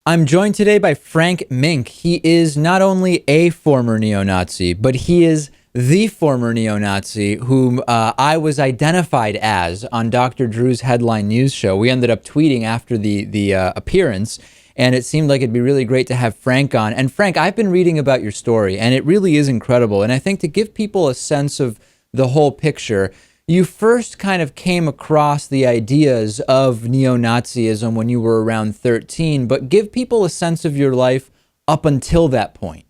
I'm joined today by Frank Meeink. He is not only a former neo-Nazi, but he is the former neo-Nazi whom I was identified as on Dr. Drew's Headline News Show. We ended up tweeting after the appearance, and it seemed like it'd be really great to have Frank on. And Frank, I've been reading about your story, and it really is incredible. And I think to give people a sense of the whole picture, you first kind of came across the ideas of neo-Nazism when you were around 13, but give people a sense of your life up until that point.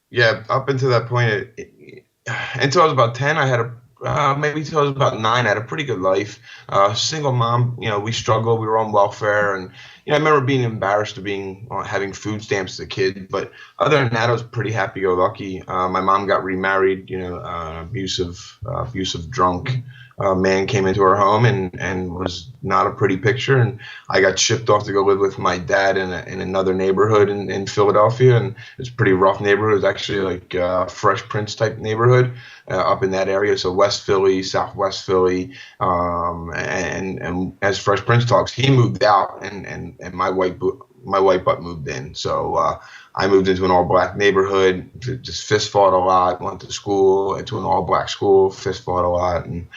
Yeah, up until that point, until I was about 10, I had maybe until I was about 9, I had a pretty good life. Single mom, we struggled, we were on welfare, and I remember being embarrassed of having food stamps as a kid. But other than that, I was pretty happy-go-lucky. My mom got remarried. An abusive drunk man came into our home and was not a pretty picture. And I got shipped off to go live with my dad in another neighborhood in Philadelphia, and it's a pretty rough neighborhood. It's actually like a Fresh Prince type neighborhood up in that area. So West Philly, Southwest Philly, and as Fresh Prince talks, he moved out and my white butt moved in. So I moved into an all-black neighborhood, just fist fought a lot, went to school, into an all-black school, fist fought a lot. And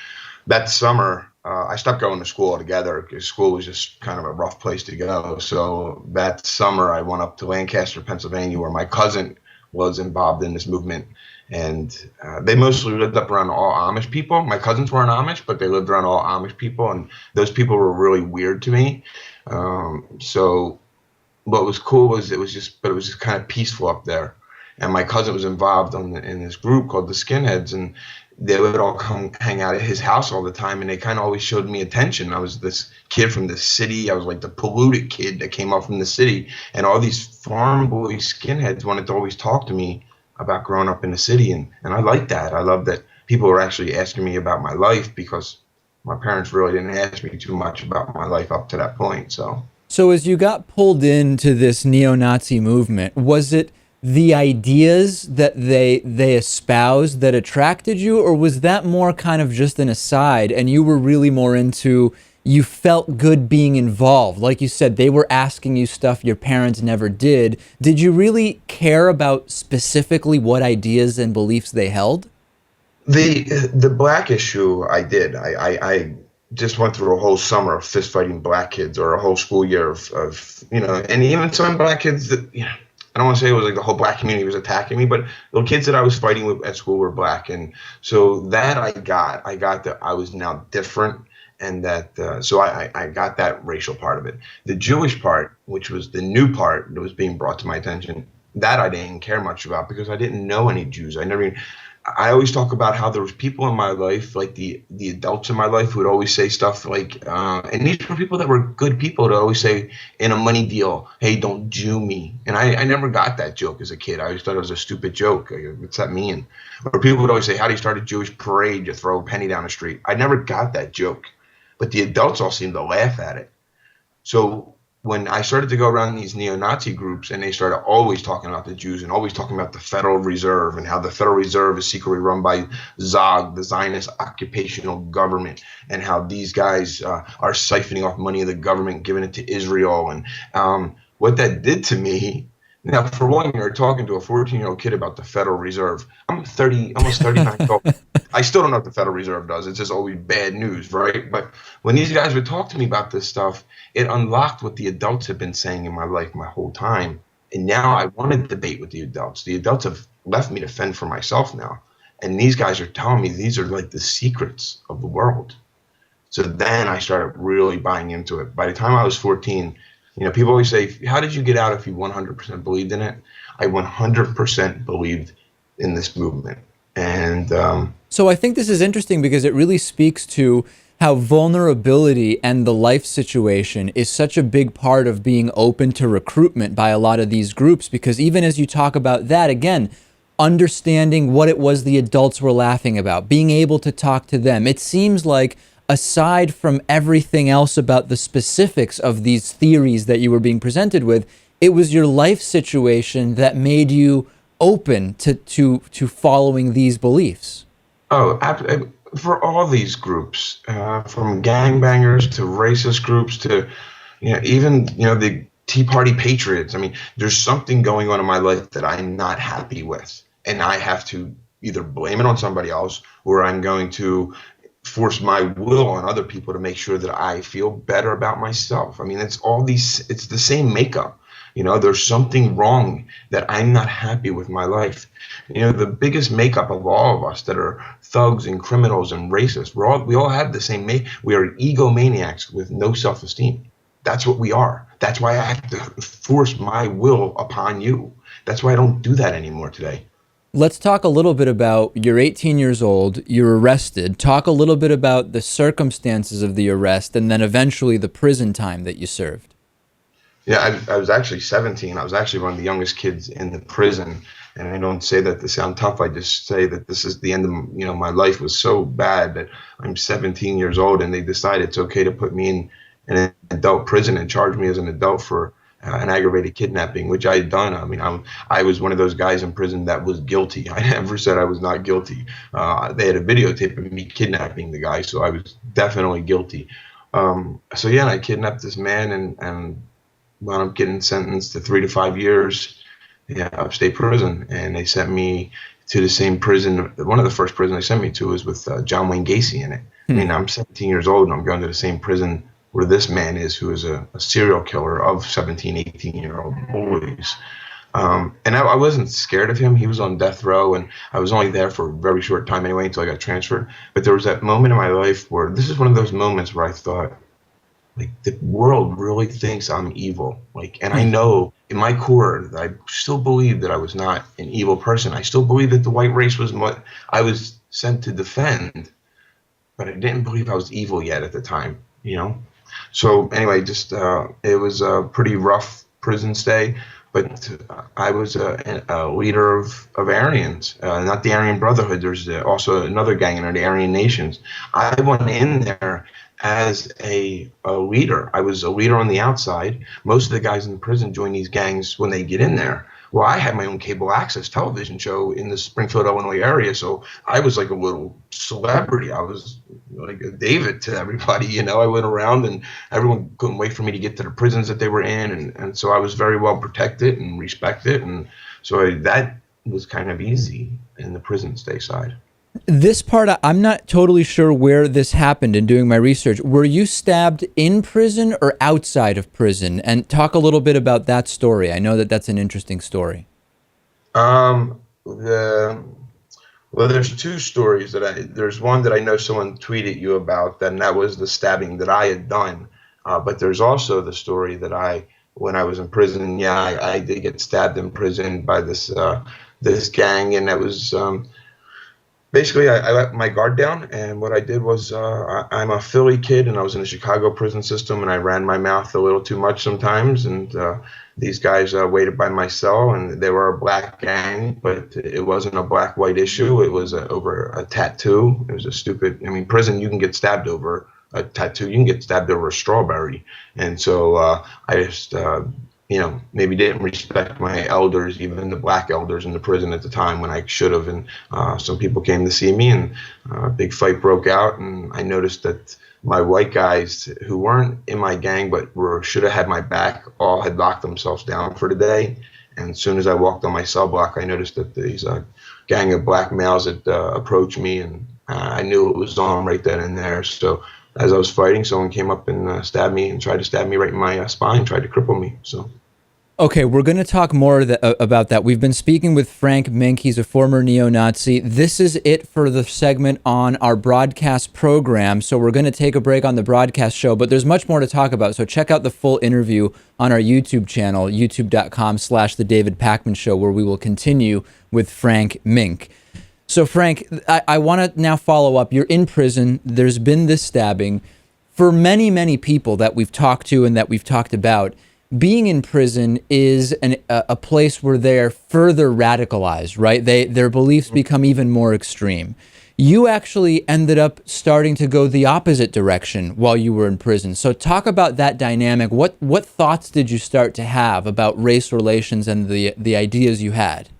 that summer, I stopped going to school altogether because school was just kind of a rough place to go. So that summer, I went up to Lancaster, Pennsylvania, where my cousin was involved in this movement. And they mostly lived up around all Amish people. My cousins weren't Amish, but they lived around all Amish people, and those people were really weird to me. So what was cool was it was just kind of peaceful up there. And my cousin was involved in this group called the Skinheads, and they would all come hang out at his house all the time, and they kind of always showed me attention. I was this kid from the city. I was like the polluted kid that came up from the city, and all these farm boy skinheads wanted to always talk to me about growing up in the city, and I liked that. I loved that people were actually asking me about my life, because my parents really didn't ask me too much about my life up to that point. So as you got pulled into this neo-Nazi movement, was it the ideas that they espoused that attracted you, or was that more kind of just an aside and you were really more into, you felt good being involved? Like you said, they were asking you stuff your parents never did. Did you really care about specifically what ideas and beliefs they held? The black issue, I did. I just went through a whole summer of fist fighting black kids, or a whole school year of and even some black kids that, I don't want to say it was like the whole black community was attacking me, but the kids that I was fighting with at school were black. And so that I got that I was now different, and that so I got that racial part of it. The Jewish part, which was the new part that was being brought to my attention, that I didn't care much about, because I didn't know any Jews. I always talk about how there was people in my life, like the adults in my life, who would always say stuff like, and these were people that were good people, to always say in a money deal, hey, don't Jew me. And I never got that joke as a kid. I always thought it was a stupid joke. What's that mean? Or people would always say, how do you start a Jewish parade? You throw a penny down the street. I never got that joke, but the adults all seemed to laugh at it. So when I started to go around these neo-Nazi groups, and they started always talking about the Jews and always talking about the Federal Reserve, and how the Federal Reserve is secretly run by Zog, the Zionist occupational government, and how these guys are siphoning off money of the government, giving it to Israel. And what that did to me, now, for one, you're talking to a 14-year-old kid about the Federal Reserve. I'm 30, almost 39 years old. I still don't know what the Federal Reserve does. It's just always bad news, right? But when these guys would talk to me about this stuff, it unlocked what the adults have been saying in my life my whole time. And now I want to debate with the adults. The adults have left me to fend for myself now. And these guys are telling me these are like the secrets of the world. So then I started really buying into it. By the time I was 14, people always say, how did you get out if you 100% believed in it? I 100% believed in this movement. And so I think this is interesting, because it really speaks to how vulnerability and the life situation is such a big part of being open to recruitment by a lot of these groups. Because even as you talk about that, again, understanding what it was the adults were laughing about, being able to talk to them, it seems like, aside from everything else about the specifics of these theories that you were being presented with, it was your life situation that made you open to following these beliefs. Oh, for all these groups, from gangbangers to racist groups to, even the Tea Party patriots. I mean, there's something going on in my life that I'm not happy with, and I have to either blame it on somebody else, or I'm going to force my will on other people to make sure that I feel better about myself. I mean, it's the same makeup. There's something wrong that I'm not happy with my life. The biggest makeup of all of us that are thugs and criminals and racists, we all have the same we are egomaniacs with no self-esteem. That's what we are. That's why I have to force my will upon you. That's why I don't do that anymore today. Let's talk a little bit about, you're 18 years old, you're arrested. Talk a little bit about the circumstances of the arrest and then eventually the prison time that you served. Yeah, I was actually 17. I was actually one of the youngest kids in the prison. And I don't say that to sound tough. I just say that this is the end of, my life was so bad that I'm 17 years old and they decided it's okay to put me in an adult prison and charge me as an adult for an aggravated kidnapping, which I had done. I mean, I was one of those guys in prison that was guilty. I never said I was not guilty. They had a videotape of me kidnapping the guy, so I was definitely guilty. So yeah, I kidnapped this man and wound up getting sentenced to 3 to 5 years, upstate prison, and they sent me to the same prison. One of the first prisons they sent me to was with John Wayne Gacy in it. I mean, I'm 17 years old and I'm going to the same prison where this man is, who is a serial killer of 17, 18-year-old boys. And I wasn't scared of him. He was on death row, and I was only there for a very short time anyway until I got transferred. But there was that moment in my life where this is one of those moments where I thought, like, the world really thinks I'm evil. And I know in my core that I still believe that I was not an evil person. I still believe that the white race was what I was sent to defend, but I didn't believe I was evil yet at the time, So anyway, just it was a pretty rough prison stay, but I was a leader of Aryans, not the Aryan Brotherhood. There's also another gang in there, the Aryan Nations. I went in there as a leader. I was a leader on the outside. Most of the guys in the prison join these gangs when they get in there. Well, I had my own cable access television show in the Springfield, Illinois area, so I was like a little celebrity. I was like a David to everybody, I went around and everyone couldn't wait for me to get to the prisons that they were in, and so I was very well protected and respected, and so that was kind of easy in the prison stay side. This part, I'm not totally sure where this happened in doing my research. Were you stabbed in prison or outside of prison? And talk a little bit about that story. I know that that's an interesting story. Well, there's two stories there's one that I know someone tweeted you about, and that was the stabbing that I had done. But there's also the story that when I was in prison, I did get stabbed in prison by this gang, and that was, basically, I let my guard down, and what I did was I'm a Philly kid, and I was in the Chicago prison system, and I ran my mouth a little too much sometimes, and these guys waited by my cell, and they were a black gang, but it wasn't a black-white issue. It was over a tattoo. It was a stupid, prison, you can get stabbed over a tattoo. You can get stabbed over a strawberry, and so I just maybe didn't respect my elders, even the black elders in the prison at the time, when I should have. And some people came to see me, and a big fight broke out. And I noticed that my white guys who weren't in my gang but should have had my back all had locked themselves down for the day. And as soon as I walked on my cell block, I noticed that these gang of black males had approached me, and I knew it was on right then and there. So as I was fighting, someone came up and stabbed me and tried to stab me right in my spine, tried to cripple me. So. Okay, we're going to talk more about that. We've been speaking with Frank Meeink. He's a former neo-Nazi. This is it for the segment on our broadcast program. So we're going to take a break on the broadcast show, but there's much more to talk about. So check out the full interview on our YouTube channel, youtube.com/The David Pakman Show, where we will continue with Frank Meeink. So Frank, I want to now follow up. You're in prison. There's been this stabbing. For many, many people that we've talked to and that we've talked about, being in prison is a place where they're further radicalized, right? Their beliefs become even more extreme. You actually ended up starting to go the opposite direction while you were in prison. So talk about that dynamic. What thoughts did you start to have about race relations and the ideas you had?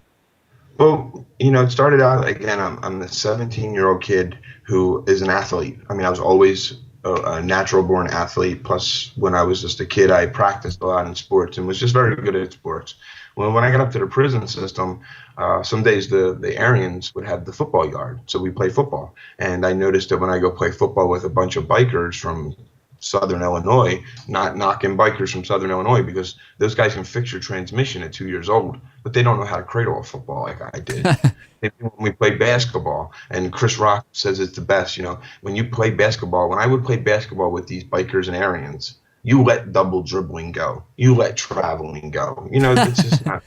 Well, it started out, again, I'm a 17-year-old kid who is an athlete. I was always a natural born athlete. Plus, when I was just a kid, I practiced a lot in sports and was just very good at sports. Well, when I got up to the prison system, some days the Aryans would have the football yard, so we play football. And I noticed that when I go play football with a bunch of bikers from Southern Illinois, not knocking bikers from Southern Illinois, because those guys can fix your transmission at 2 years old, but they don't know how to cradle a football like I did. Maybe when we play basketball, and Chris Rock says it's the best, when you play basketball, when I would play basketball with these bikers and Aryans, you let double dribbling go. You let traveling go. It's just it's not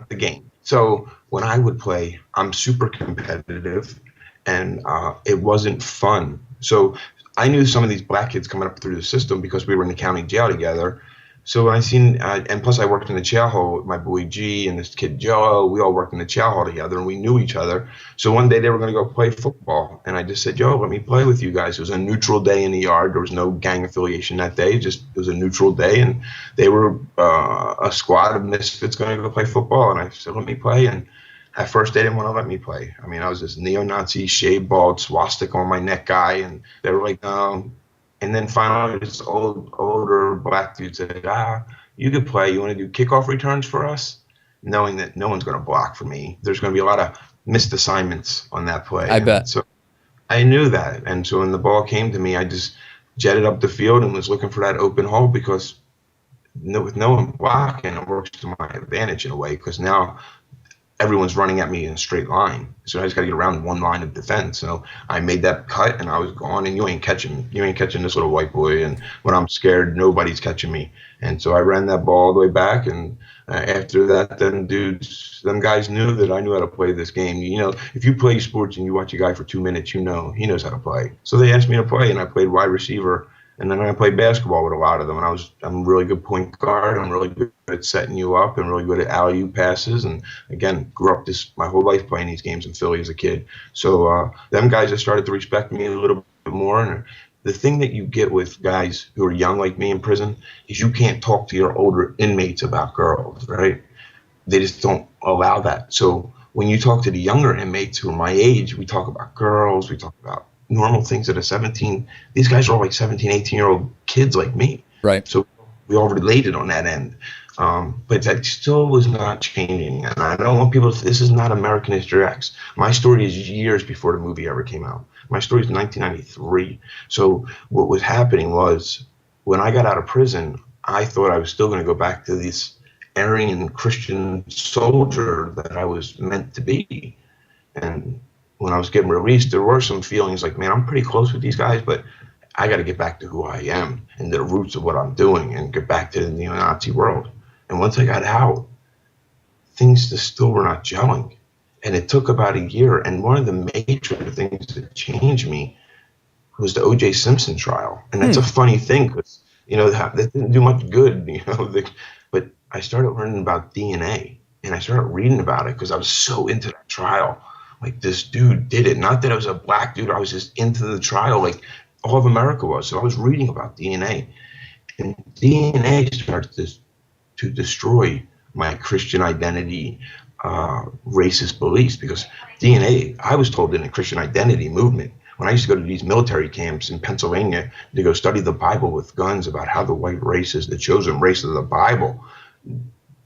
the game. So when I would play, I'm super competitive, and it wasn't fun. So I knew some of these black kids coming up through the system because we were in the county jail together. So when I seen, and plus I worked in the chow hall with my boy G and this kid Joe. We all worked in the chow hall together, and we knew each other. So one day they were going to go play football, and I just said, Joe, let me play with you guys. It was a neutral day in the yard. There was no gang affiliation that day. It was a neutral day, and they were a squad of misfits going to go play football. And I said, let me play. And at first, they didn't want to let me play. I mean, I was this neo-Nazi, shaved, bald, swastika on my neck guy, and they were like, no. And then finally, this older black dude said, you could play. You want to do kickoff returns for us? Knowing that no one's going to block for me. There's going to be a lot of missed assignments on that play. I bet. So I knew that. And so when the ball came to me, I just jetted up the field and was looking for that open hole, because with no one blocking, it works to my advantage in a way, because now everyone's running at me in a straight line. So I just got to get around one line of defense. So I made that cut, and I was gone, and you ain't catching me. You ain't catching this little white boy. And when I'm scared, nobody's catching me. And so I ran that ball all the way back. And after that, them guys knew that I knew how to play this game. If you play sports and you watch a guy for 2 minutes, he knows how to play. So they asked me to play, and I played wide receiver. And then I played basketball with a lot of them, and I'm a really good point guard. I'm really good at setting you up, and really good at alley-oop passes. And again, grew up my whole life playing these games in Philly as a kid. So them guys have started to respect me a little bit more. And the thing that you get with guys who are young like me in prison is you can't talk to your older inmates about girls, right? They just don't allow that. So when you talk to the younger inmates who are my age, we talk about girls, we talk about normal things that are 17. These guys are all like 17, 18-year-old kids like me. Right. So we all related on that end. But that still was not changing. And I don't want people to, this is not American History X. My story is years before the movie ever came out. My story is 1993. So what was happening was, when I got out of prison, I thought I was still going to go back to this Aryan Christian soldier that I was meant to be. And when I was getting released, there were some feelings like, man, I'm pretty close with these guys, but I got to get back to who I am and the roots of what I'm doing, and get back to the neo-Nazi world. And once I got out, things just still were not gelling. And it took about a year. And one of the major things that changed me was the O.J. Simpson trial. And that's a funny thing, because, that didn't do much good, but I started learning about DNA, and I started reading about it because I was so into that trial. Like, this dude did it. Not that I was a black dude. I was just into the trial like all of America was. So I was reading about DNA. And DNA started to destroy my Christian identity, racist beliefs. Because DNA, I was told in the Christian identity movement, when I used to go to these military camps in Pennsylvania to go study the Bible with guns about how the white race is the chosen race of the Bible,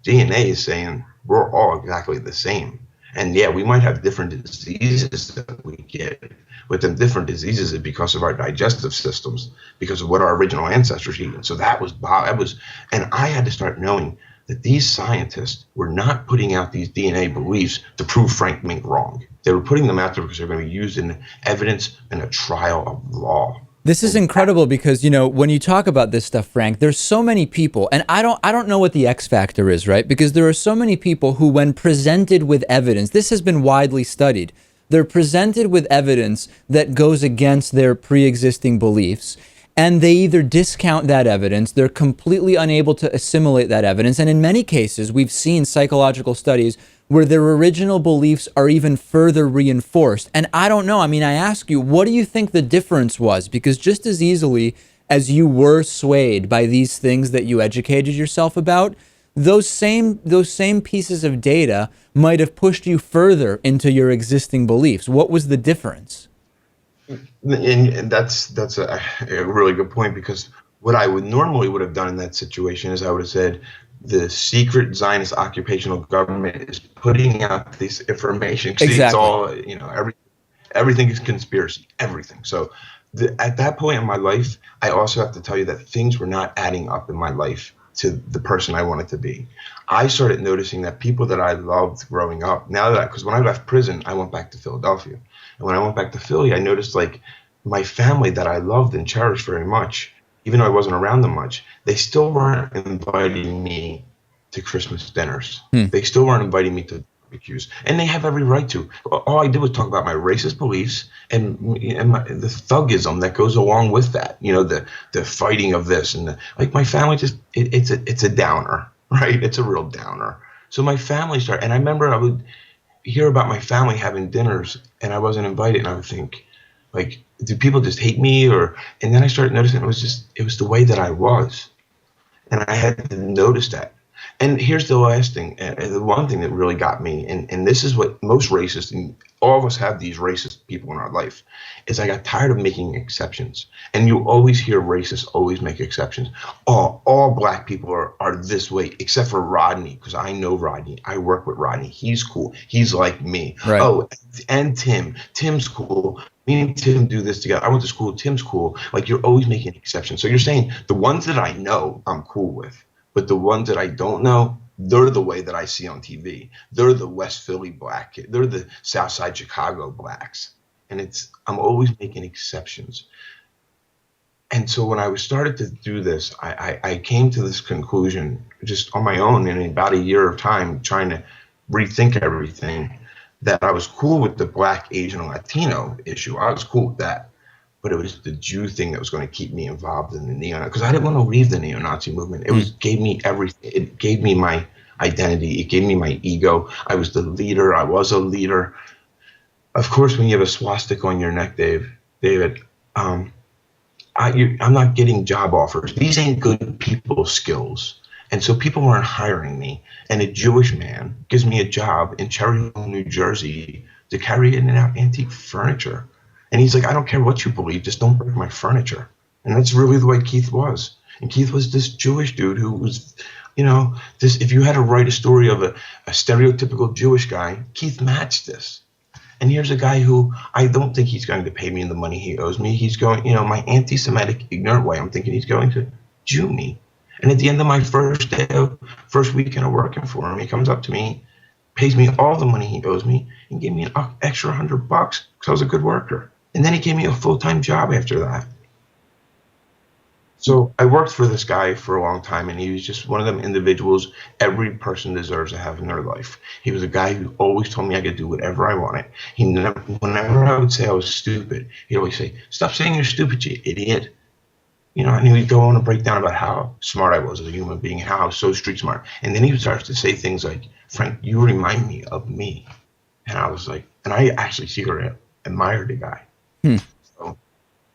DNA is saying we're all exactly the same. And yeah, we might have different diseases that we get, but the different diseases is because of our digestive systems, because of what our original ancestors eat. And so that was, and I had to start knowing that these scientists were not putting out these DNA beliefs to prove Frank Meeink wrong. They were putting them out there because they're going to be used in evidence in a trial of law. This is incredible because, when you talk about this stuff, Frank, there's so many people, and I don't know what the X factor is, right? Because there are so many people who, when presented with evidence, this has been widely studied, they're presented with evidence that goes against their pre-existing beliefs, and they either discount that evidence, they're completely unable to assimilate that evidence, and in many cases, we've seen psychological studies where their original beliefs are even further reinforced. And I don't know, I ask you, what do you think the difference was? Because just as easily as you were swayed by these things that you educated yourself about, those same pieces of data might have pushed you further into your existing beliefs. What was the difference? And that's a really good point, because what I would have done in that situation is I would have said the secret Zionist occupational government is putting out this information. See, it's Exactly. all, everything is conspiracy, everything. So at that point in my life, I also have to tell you that things were not adding up in my life to the person I wanted to be. I started noticing that people that I loved growing up, because when I left prison, I went back to Philadelphia. And when I went back to Philly, I noticed like my family that I loved and cherished very much, even though I wasn't around them much, they still weren't inviting me to Christmas dinners. They still weren't inviting me to barbecues, and they have every right to. All I did was talk about my racist beliefs and the thuggism that goes along with that. The fighting of this and like my family it's a downer, right? It's a real downer. So my family started, and I remember I would hear about my family having dinners, and I wasn't invited, and I would think, like, do people just hate me? And then I started noticing it was the way that I was, and I had to notice that. And here's the last thing, the one thing that really got me, and this is what most racist, and all of us have these racist people in our life, is I got tired of making exceptions. And you always hear racists always make exceptions. All black people are this way, except for Rodney, because I know Rodney. I work with Rodney. He's cool. He's like me. Right. Oh, and Tim. Tim's cool. Me and Tim do this together. I went to school. Tim's cool. Like, you're always making exceptions. So you're saying the ones that I know, I'm cool with. But the ones that I don't know, they're the way that I see on TV. They're the West Philly black. They're the Southside Chicago blacks. And I'm always making exceptions. And so when I started to do this, I came to this conclusion just on my own in about a year of time, trying to rethink everything, that I was cool with the black, Asian, and Latino issue. I was cool with that. But it was the Jew thing that was going to keep me involved in the neo-Nazi, because I didn't want to leave the neo-Nazi movement. It gave me everything. It gave me my identity. It gave me my ego. I was the leader. I was a leader. Of course, when you have a swastika on your neck, David, I'm not getting job offers. These ain't good people skills. And so people weren't hiring me. And a Jewish man gives me a job in Cherry Hill, New Jersey, to carry in and out antique furniture. And he's like, I don't care what you believe, just don't break my furniture. And that's really the way Keith was. And Keith was this Jewish dude who was, if you had to write a story of a stereotypical Jewish guy, Keith matched this. And here's a guy who I don't think he's going to pay me the money he owes me. He's going, my anti-Semitic, ignorant way, I'm thinking he's going to Jew me. And at the end of my first weekend of working for him, he comes up to me, pays me all the money he owes me, and gave me an extra $100 because I was a good worker. And then he gave me a full-time job after that. So I worked for this guy for a long time, and he was just one of them individuals every person deserves to have in their life. He was a guy who always told me I could do whatever I wanted. Whenever I would say I was stupid, he'd always say, stop saying you're stupid, you idiot. And he would go on and break down about how smart I was as a human being, how I was so street smart. And then he would start to say things like, Frank, you remind me of me. And I was like, and I actually secretly admired the guy. So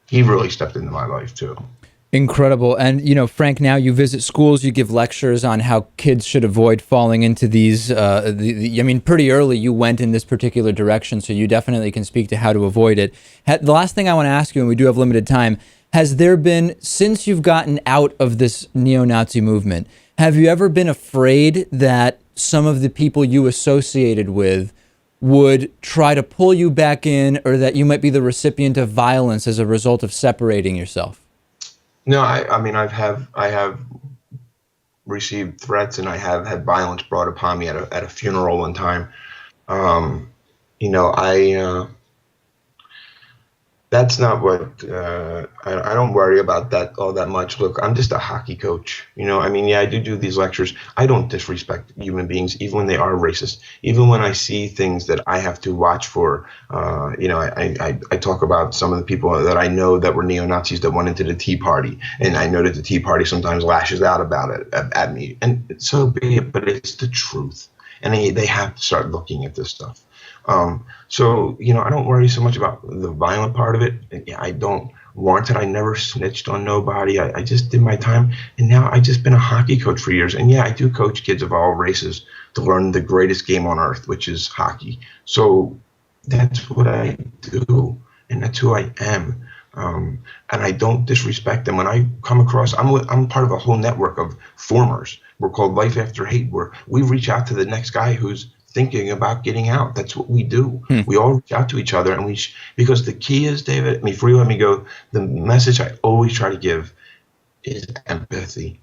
he really stepped into my life too. Incredible. And, Frank, now you visit schools, you give lectures on how kids should avoid falling into these, pretty early you went in this particular direction, so you definitely can speak to how to avoid it. The last thing I want to ask you, and we do have limited time, has there been, since you've gotten out of this neo-Nazi movement, have you ever been afraid that some of the people you associated with would try to pull you back in, or that you might be the recipient of violence as a result of separating yourself? No, I have received threats, and I have had violence brought upon me at a funeral one time. That's not what I don't worry about that all that much. Look, I'm just a hockey coach. I do these lectures. I don't disrespect human beings, even when they are racist. Even when I see things that I have to watch for. I talk about some of the people that I know that were neo-Nazis that went into the Tea Party, and I know that the Tea Party sometimes lashes out about it at me, and so be it. But it's the truth, and they have to start looking at this stuff. I don't worry so much about the violent part of it. I don't want it. I never snitched on nobody. I just did my time. And now I've just been a hockey coach for years. And I do coach kids of all races to learn the greatest game on earth, which is hockey. So that's what I do. and that's who I am. And I don't disrespect them. When I come across, I'm part of a whole network of formers. We're called Life After Hate, where we reach out to the next guy who's thinking about getting out. That's what we do. We all reach out to each other, and because the key is, David, before you let me go, the message I always try to give is empathy.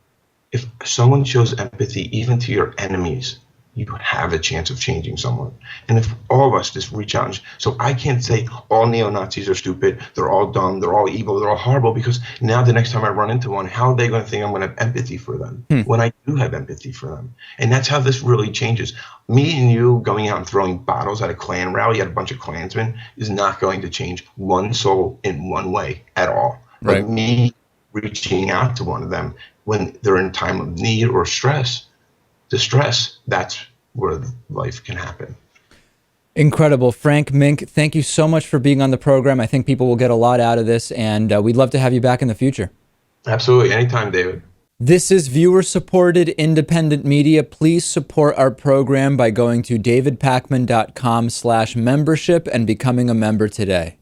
If someone shows empathy, even to your enemies, you have a chance of changing someone. And if all of us just reach out, so I can't say all neo-Nazis are stupid, they're all dumb, they're all evil, they're all horrible, because now the next time I run into one, how are they going to think I'm going to have empathy for them when I do have empathy for them? And that's how this really changes. Me and you going out and throwing bottles at a Klan rally at a bunch of Klansmen is not going to change one soul in one way at all. Right. But me reaching out to one of them when they're in time of need or distress, that's where life can happen. Incredible. Frank Meeink, thank you so much for being on the program. I think people will get a lot out of this, and we'd love to have you back in the future. Absolutely. Anytime, David. This is viewer-supported independent media. Please support our program by going to davidpakman.com/membership and becoming a member today.